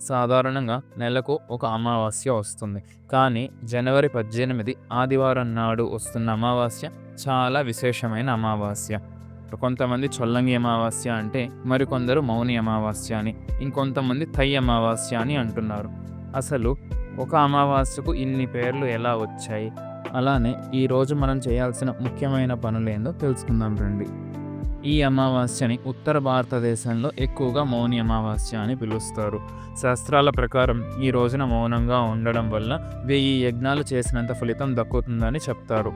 సాధారణంగా నెలకు ఒక అమావాస్య వస్తుంది. కానీ జనవరి 18 ఆదివారం నాడు వస్తున్న అమావాస్య చాలా విశేషమైన అమావాస్య. కొంతమంది చొల్లంగి అమావాస్య అంటే, మరికొందరు మౌని అమావాస్య అని, ఇంకొంతమంది తై అమావాస్య అని అంటున్నారు. అసలు ఒక అమావాస్యకు ఇన్ని పేర్లు ఎలా వచ్చాయి? అలానే ఈరోజు మనం చేయాల్సిన ముఖ్యమైన పనులేందో తెలుసుకుందాం రండి. ఈ అమావాస్యని ఉత్తర భారతదేశంలో ఎక్కువగా మౌని అమావాస్య అని పిలుస్తారు. శాస్త్రాల ప్రకారం ఈ రోజున మౌనంగా ఉండడం వల్ల 1000 యజ్ఞాలు చేసినంత ఫలితం దక్కుతుందని చెప్తారు.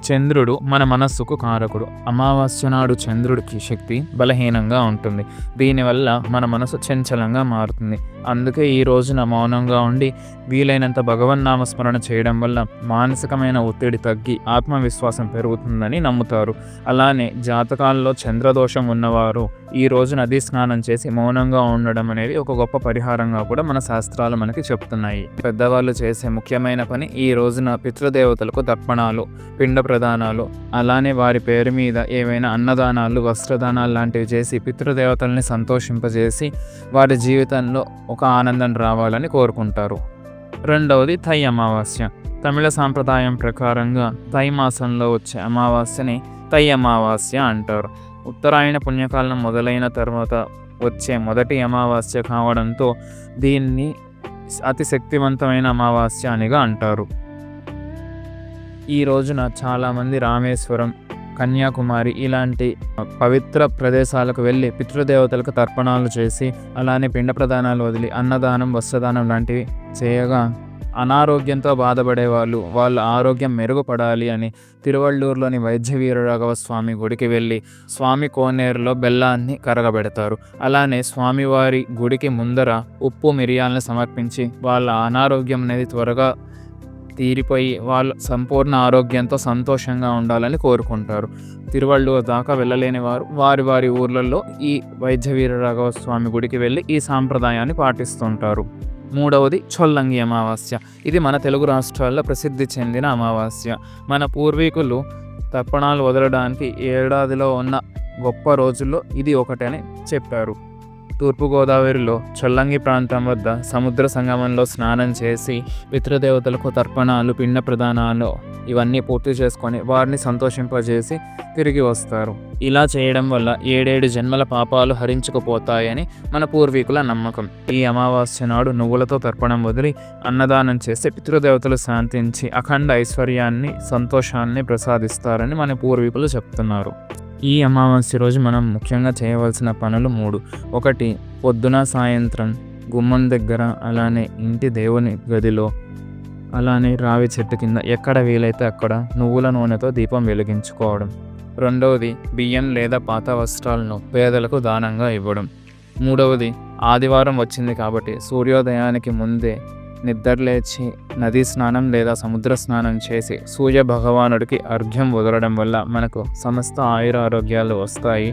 చంద్రుడు మన మనస్సుకు కారకుడు. అమావాస్య నాడు చంద్రుడికి శక్తి బలహీనంగా ఉంటుంది. దీనివల్ల మన మనసు చంచలంగా మారుతుంది. అందుకే ఈ రోజున మౌనంగా ఉండి వీలైనంత భగవన్నామస్మరణ చేయడం వల్ల మానసికమైన ఒత్తిడి తగ్గి ఆత్మవిశ్వాసం పెరుగుతుందని నమ్ముతారు. అలానే జాతకాల్లో చంద్రదోషం ఉన్నవారు ఈ రోజు నదీ స్నానం చేసి మౌనంగా ఉండడం అనేది ఒక గొప్ప పరిహారంగా కూడా మన శాస్త్రాలు మనకి చెప్తున్నాయి. పెద్దవాళ్ళు చేసే ముఖ్యమైన పని ఈ రోజున పితృదేవతలకు తర్పణాలు, పిండ ప్రదానాలు, అలానే వారి పేరు మీద ఏవైనా అన్నదానాలు, వస్త్రదానాలు లాంటివి చేసి పితృదేవతల్ని సంతోషింపజేసి వారి జీవితంలో ఒక ఆనందం రావాలని కోరుకుంటారు. రెండవది తై అమావాస్య. తమిళ సాంప్రదాయం ప్రకారంగా తై మాసంలో వచ్చే అమావాస్యని తై అమావాస్య అంటారు. ఉత్తరాయణ పుణ్యకాలం మొదలైన తర్వాత వచ్చే మొదటి అమావాస్య కావడంతో దీన్ని అతి శక్తివంతమైన అమావాస్య అనిగా అంటారు. ఈ రోజున చాలామంది రామేశ్వరం, కన్యాకుమారి ఇలాంటి పవిత్ర ప్రదేశాలకు వెళ్ళి పితృదేవతలకు తర్పణాలు చేసి, అలానే పిండ ప్రదానాలు వదిలి అన్నదానం, వస్త్రదానం లాంటివి చేయగా అనారోగ్యంతో బాధపడే వాళ్ళ ఆరోగ్యం మెరుగుపడాలి అని తిరువళ్ళూరులోని వైద్య వీరరాఘవ స్వామి గుడికి వెళ్ళి స్వామి కోనేరులో బెల్లాన్ని కరగబెడతారు. అలానే స్వామివారి గుడికి ముందర ఉప్పు, మిరియాలను సమర్పించి వాళ్ళ అనారోగ్యం అనేది త్వరగా తీరిపోయి వాళ్ళు సంపూర్ణ ఆరోగ్యంతో సంతోషంగా ఉండాలని కోరుకుంటారు. తిరువళ్ళూరు దాకా వెళ్ళలేని వారు వారి వారి ఊర్లలో ఈ వైద్య వీరరాఘవ స్వామి గుడికి వెళ్ళి ఈ సాంప్రదాయాన్ని పాటిస్తుంటారు. మూడవది చొల్లంగి అమావాస్య. ఇది మన తెలుగు రాష్ట్రాల్లో ప్రసిద్ధి చెందిన అమావాస్య. మన పూర్వీకులు తర్పణాలు వదలడానికి ఏడాదిలో ఉన్న గొప్ప రోజుల్లో ఇది ఒకటని చెప్పారు. తూర్పుగోదావరిలో చొల్లంగి ప్రాంతం వద్ద సముద్ర సంగమంలో స్నానం చేసి పితృదేవతలకు తర్పణాలు, పిండ ప్రదానాలు ఇవన్నీ పూర్తి చేసుకొని వారిని సంతోషింపజేసి తిరిగి వస్తారు. ఇలా చేయడం వల్ల 7 జన్మల పాపాలు హరించుకుపోతాయని మన పూర్వీకుల నమ్మకం. ఈ అమావాస్య నాడు నువ్వులతో తర్పణం వదిలి అన్నదానం చేస్తే పితృదేవతలు శాంతించి అఖండ ఐశ్వర్యాన్ని, సంతోషాన్ని ప్రసాదిస్తారని మన పూర్వీకులు చెప్తున్నారు. ఈ అమావాస్య రోజు మనం ముఖ్యంగా చేయవలసిన పనులు 3. 1. పొద్దున, సాయంత్రం గుమ్మం దగ్గర, అలానే ఇంటి దేవుని గదిలో, అలానే రావి చెట్టు కింద ఎక్కడ వీలైతే అక్కడ నువ్వుల నూనెతో దీపం వెలిగించుకోవడం. 2. బియ్యం లేదా పాత వస్త్రాలను పేదలకు దానంగా ఇవ్వడం. 3. ఆదివారం వచ్చింది కాబట్టి సూర్యోదయానికి ముందే నిద్రలేచి నదీ స్నానం లేదా సముద్ర స్నానం చేసి సూర్య భగవానుడికి అర్ఘ్యం వదలడం వల్ల మనకు సమస్త ఆయురారోగ్యాలు వస్తాయి.